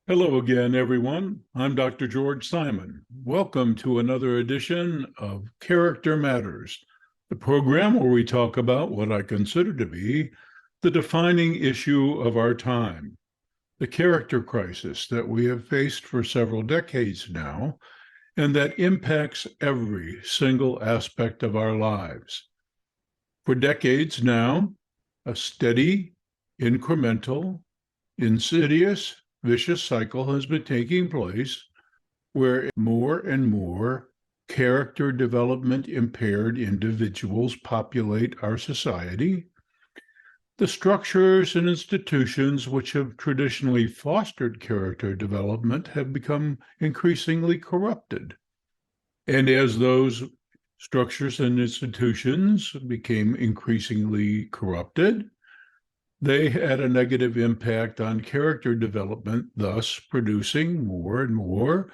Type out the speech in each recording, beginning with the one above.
Hello again, everyone. I'm Dr. George Simon. Welcome to another edition of Character Matters, the program where we talk about what I consider to be the defining issue of our time, the character crisis that we have faced for several decades now, and that impacts every single aspect of our lives. For decades now, a steady, incremental, insidious, vicious cycle has been taking place where more and more character development impaired individuals populate our society. The structures and institutions which have traditionally fostered character development have become increasingly corrupted. And as those structures and institutions became increasingly corrupted, they had a negative impact on character development, thus producing more and more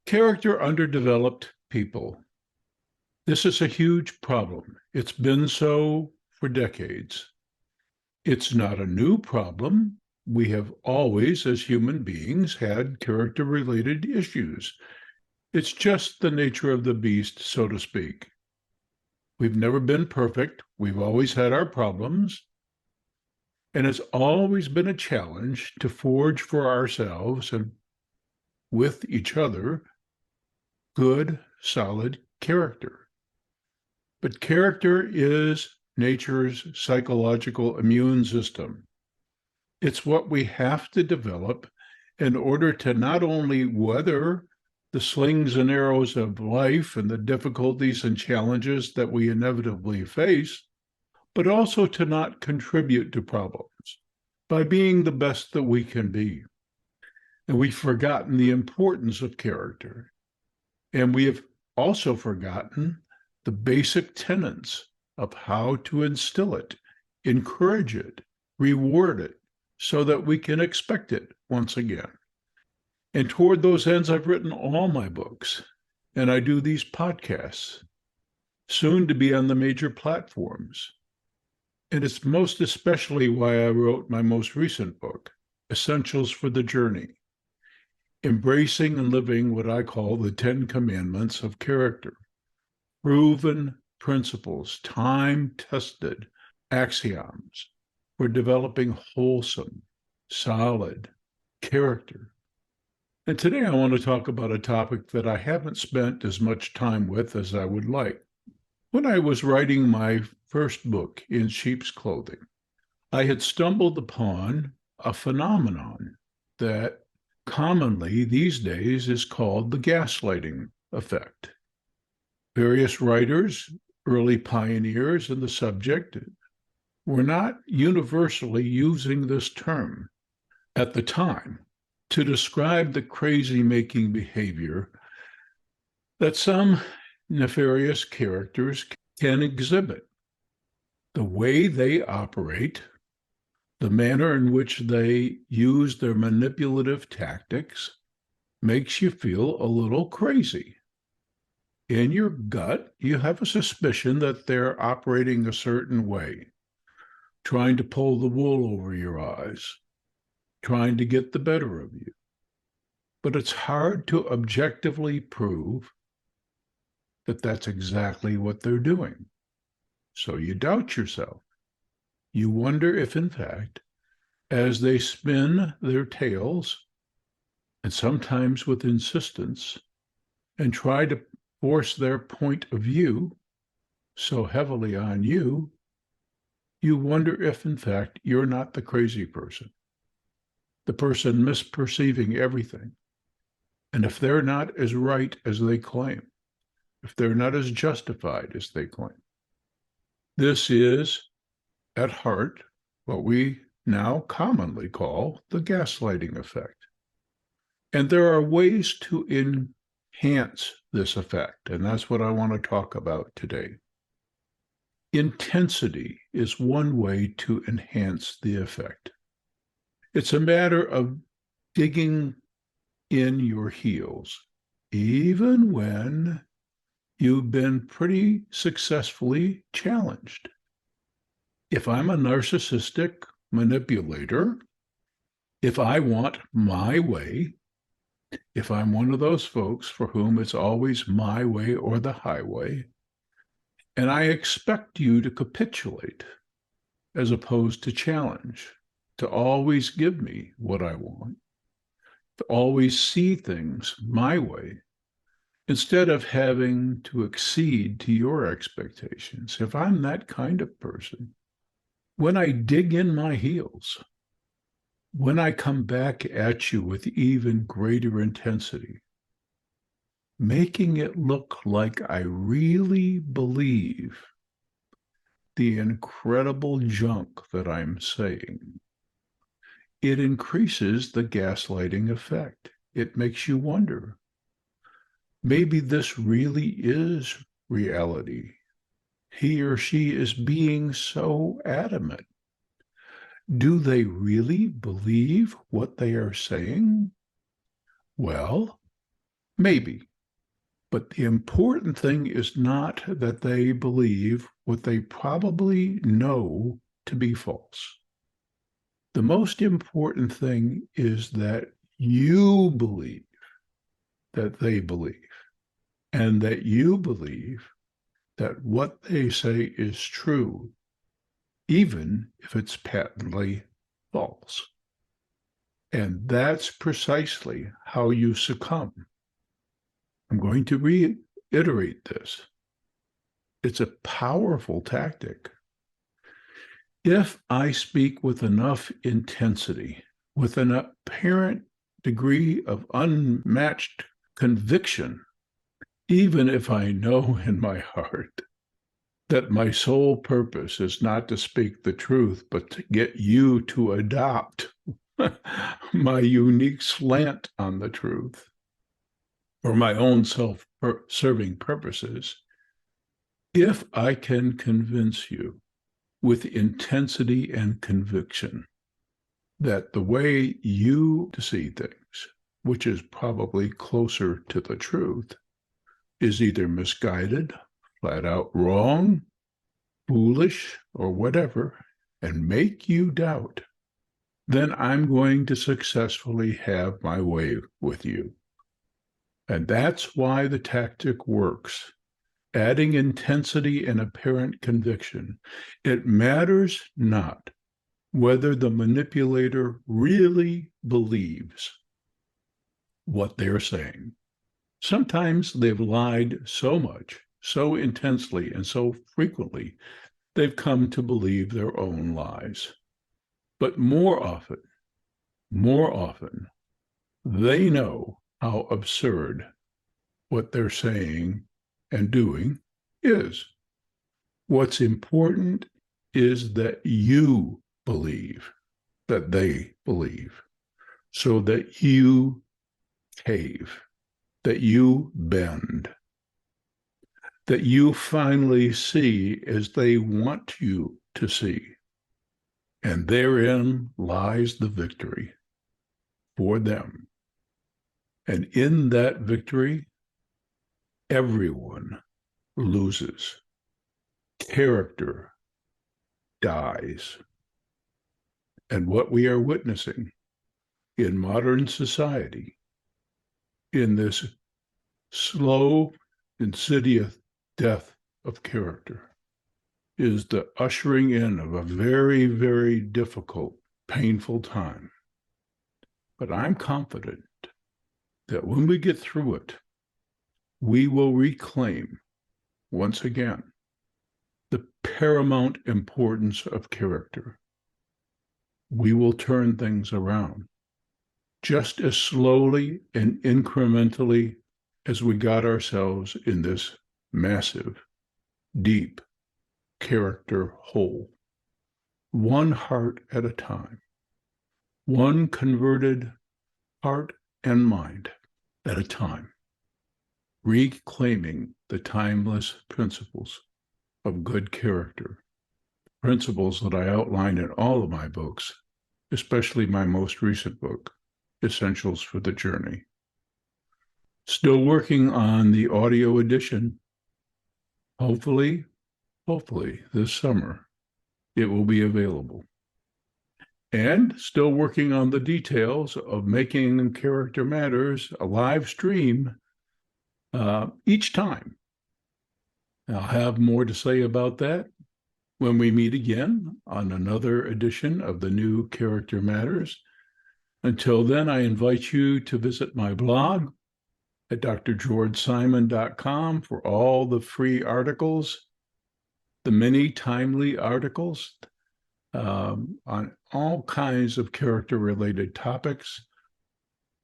character underdeveloped people. This is a huge problem. It's been so for decades. It's not a new problem. We have always, as human beings, had character-related issues. It's just the nature of the beast, so to speak. We've never been perfect. We've always had our problems. And it's always been a challenge to forge for ourselves and with each other good, solid character. But character is nature's psychological immune system. It's what we have to develop in order to not only weather the slings and arrows of life and the difficulties and challenges that we inevitably face, but also to not contribute to problems by being the best that we can be. And we've forgotten the importance of character. And we have also forgotten the basic tenets of how to instill it, encourage it, reward it, so that we can expect it once again. And toward those ends, I've written all my books, and I do these podcasts, soon to be on the major platforms. And it's most especially why I wrote my most recent book, Essentials for the Journey, embracing and living what I call the 10 Commandments of character, proven principles, time-tested axioms for developing wholesome, solid character. And today I want to talk about a topic that I haven't spent as much time with as I would like. When I was writing my first book, In Sheep's Clothing, I had stumbled upon a phenomenon that commonly these days is called the gaslighting effect. Various writers, early pioneers in the subject, were not universally using this term at the time to describe the crazy-making behavior that some nefarious characters can exhibit. The way they operate, the manner in which they use their manipulative tactics makes you feel a little crazy. In your gut, you have a suspicion that they're operating a certain way, trying to pull the wool over your eyes, trying to get the better of you. But it's hard to objectively prove that that's exactly what they're doing. So you doubt yourself. You wonder if, in fact, as they spin their tails, and sometimes with insistence, and try to force their point of view so heavily on you, you wonder if, in fact, you're not the crazy person, the person misperceiving everything, and if they're not as right as they claim, if they're not as justified as they claim. This is, at heart, what we now commonly call the gaslighting effect. And there are ways to enhance this effect, and that's what I want to talk about today. Intensity is one way to enhance the effect. It's a matter of digging in your heels, even when you've been pretty successfully challenged. If I'm a narcissistic manipulator, If I want my way, if I'm one of those folks for whom it's always my way or the highway, and I expect you to capitulate as opposed to challenge, to always give me what I want, to always see things my way, instead of having to accede to your expectations. If I'm that kind of person, when I dig in my heels, when I come back at you with even greater intensity, making it look like I really believe the incredible junk that I'm saying, it increases the gaslighting effect. It makes you wonder, maybe this really is reality. He or she is being so adamant. Do they really believe what they are saying? Well, maybe. But the important thing is not that they believe what they probably know to be false. The most important thing is that you believe that they believe, and that you believe that what they say is true, even if it's patently false. And that's precisely how you succumb. I'm going to reiterate this. It's a powerful tactic. If I speak with enough intensity, with an apparent degree of unmatched conviction, even if I know in my heart that my sole purpose is not to speak the truth, but to get you to adopt my unique slant on the truth for my own self-serving purposes, if I can convince you with intensity and conviction that the way you see things, which is probably closer to the truth, is either misguided, flat out wrong, foolish, or whatever, and make you doubt, then I'm going to successfully have my way with you. And that's why the tactic works. Adding intensity and apparent conviction. It matters not whether the manipulator really believes what they're saying. Sometimes they've lied so much, so intensely, and so frequently, they've come to believe their own lies. But more often, they know how absurd what they're saying and doing is. What's important is that you believe that they believe, so that you cave, that you bend, that you finally see as they want you to see. And therein lies the victory for them. And in that victory, everyone loses. Character dies. And what we are witnessing in modern society, in this slow, insidious death of character, is the ushering in of a very, very difficult, painful time. But I'm confident that when we get through it, we will reclaim, once again, the paramount importance of character. We will turn things around just as slowly and incrementally as we got ourselves in this massive, deep character hole. One heart at a time, one converted heart and mind at a time, reclaiming the timeless principles of good character, principles that I outline in all of my books, especially my most recent book, Essentials for the Journey. Still working on the audio edition. Hopefully this summer, it will be available. and still working on the details of making Character Matters a live stream each time. I'll have more to say about that when we meet again on another edition of the new Character Matters. Until then, I invite you to visit my blog at drgeorgesimon.com for all the free articles, the many timely articles on all kinds of character-related topics,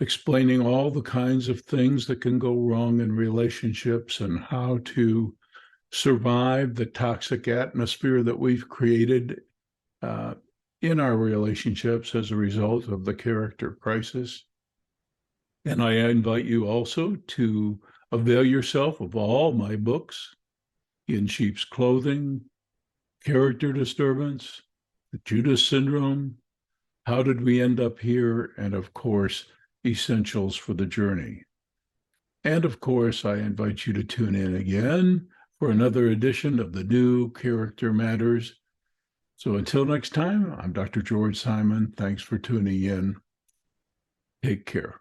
explaining all the kinds of things that can go wrong in relationships and how to survive the toxic atmosphere that we've created in our relationships as a result of the character crisis. And I invite you also to avail yourself of all my books, In Sheep's Clothing, Character Disturbance, The Judas Syndrome, How Did We End Up Here, and of course, Essentials for the Journey. And of course, I invite you to tune in again for another edition of the new Character Matters. So until next time, I'm Dr. George Simon. Thanks for tuning in. Take care.